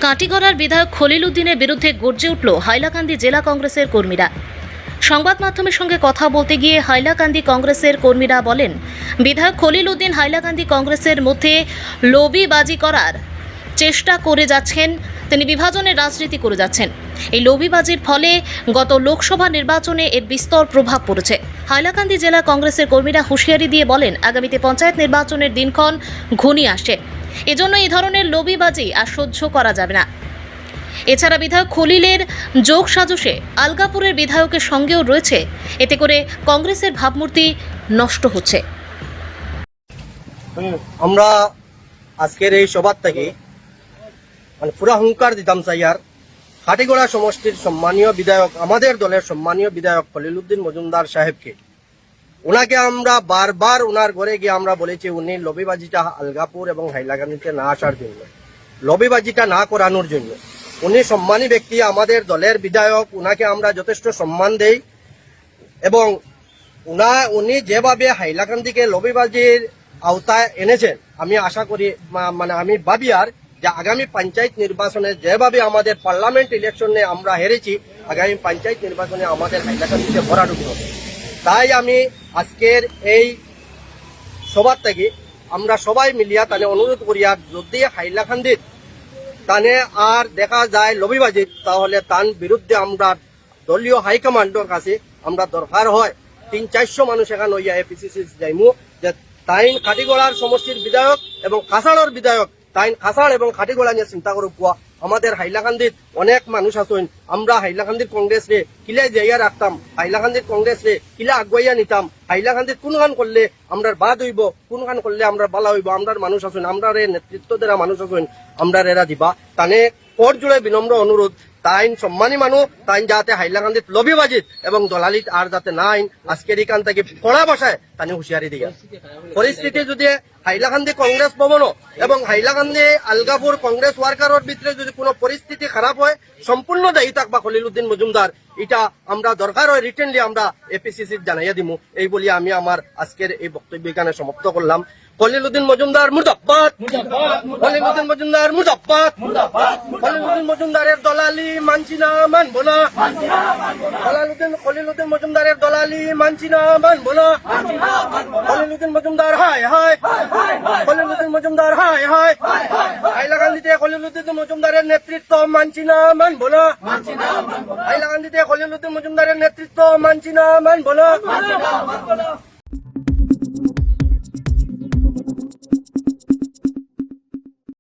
কাটিগড়ার বিধায়ক খলিল উদ্দিনের বিরুদ্ধে গর্জে উঠল হাইলাকান্দি জেলা কংগ্রেসের কর্মীরা। সংবাদ মাধ্যমের সঙ্গে কথা বলতে গিয়ে হাইলাকান্দি কংগ্রেসের কর্মীরা বলেন, বিধায়ক খলিল উদ্দিন হাইলাকান্দি কংগ্রেসের মধ্যে লবিবাজি করার চেষ্টা করে যাচ্ছেন। তিনি বিভাজনের রাজনীতি করে যাচ্ছেন। এই লবিবাজির ফলে গত লোকসভা নির্বাচনে এর বিস্তর প্রভাব পড়েছে। হাইলাকান্দি জেলা কংগ্রেসের কর্মীরা হুঁশিয়ারি দিয়ে বলেন, আগামীতে পঞ্চায়েত নির্বাচনের দিনক্ষণ ঘনিয়ে আসছে। এজন্য এই ধরনের লবিবাজি আর সহ্য করা যাবে না। এছাড়া বিধায়ক খলিলের যোগ সাজসে আলগাপুরের বিধায়কের সঙ্গেও রয়েছে। এতে করে কংগ্রেসের ভাবমূর্তি নষ্ট হচ্ছে। আমরা আজকের এই সভার থেকে পুরা হুঙ্কার দিতাম চাই আর কাটিগড়া সমষ্টির সম্মানীয় বিধায়ক, আমাদের দলের সম্মানীয় বিধায়ক খলিল উদ্দিন মজুমদার সাহেবকে, ওনাকে আমরা বারবার ওনার ঘরে গিয়ে আমরা বলেছি উনি লবিবাজিটা আলগাপুর এবং হাইলাকান্দিতে না আসার জন্য, লবিবাজিটা না করানোর জন্য। উনি সম্মানী ব্যক্তি, আমাদের দলের বিধায়ক, উনাকে আমরা যথেষ্ট সম্মান দেই এবং উনি যেভাবে হাইলাকান্দিকে লবিবাজির আওতায় এনেছেন, আমি আশা করি আমি ভাবি আর যে আগামী পঞ্চায়েত নির্বাচনে যেভাবে আমাদের পার্লামেন্ট ইলেকশনে আমরা হেরেছি, আগামী পঞ্চায়েত নির্বাচনে আমাদের হাইলাকান্দিতে ভরাডুবি হবে। তাই আমি আজকের এই সভার থেকে আমরা সবাই মিলিয়া তানে অনুরোধ করি, আর যদি হাইলাকান্দির তানে আর দেখা যায় লবিবাজি, তাহলে তার বিরুদ্ধে আমরা দলীয় হাইকমান্ডের কাছে আমরা দরকার হয় 300-400 মানুষ এখানে হইয়া এপিসিসি যাইমু যে তাইন কাটিগড়ার সমষ্টির বিধায়ক এবং কাছাড়ের বিধায়ক, তাইন কাছাড় এবং কাটিগড়া নিয়ে চিন্তা করে পোয়া। আমাদের হাইলাকান্দির অনেক মানুষ আছেন, আমরা হাইলাকান্দির কংগ্রেস রে কিলে যাইয়া রাখতাম, হাইলাকান্দির কংগ্রেস রে কিলা আগুয়াইয়া নিতাম, হাইলাকান্দির কোন গান করলে আমরা বাদ হইব, কোন গান করলে আমরা বালা হইব, আমরার মানুষ আছেন, আমরা নেতৃত্ব দেওয়া মানুষ আছেন, আমরা এরা দিবা। তানে কোট জুড়ে বিনম্র অনুরোধ, তাইন সম্মানী মানুষ, তাইন যাতে হাইলাকান্দিত লবিবাজিত এবং দলালিত আর যাতে নাই। আজকের এখান থেকে কড়া ভাষায় তানি হুঁশিয়ারি দিয়া পরিস্থিতি যদি হাইলাকান্দি কংগ্রেস ভবন এবং হাইলাকান্দি আলগাপুর কংগ্রেস ওয়ার্কারের ভিতরে যদি কোনো পরিস্থিতি খারাপ হয়, সম্পূর্ণ দায়ী থাকবা খলিল উদ্দিন মজুমদার। এটা আমরা দরকার হয় রিটেনলি আমরা এপিসিসি জানাইয়া দিমু। এই বলি আমি আমার আজকের এই বক্তব্য এখানে সমাপ্ত করলাম। খলিল উদ্দিন মজুমদার মুর্দাবাদ, খলিল উদ্দিন মজুমদার মুর্দাবাদ, খলিল উদ্দিন মজুমদারের দলালি মানছি না, মানব না, খলিল উদ্দিন মজুমদারের দলালি মানছি না, মানব না, খলিল উদ্দিন মজুমদার হায় হায়, খলিল উদ্দিন মজুমদার হায় হায়, হাইলাকান্দিতে খলিল উদ্দিন মজুমদারের নেতৃত্ব মানছি না, মানব না, হাইলাকান্দিতে খলিল উদ্দিন মজুমদারের নেতৃত্ব মানছি না, মানব না।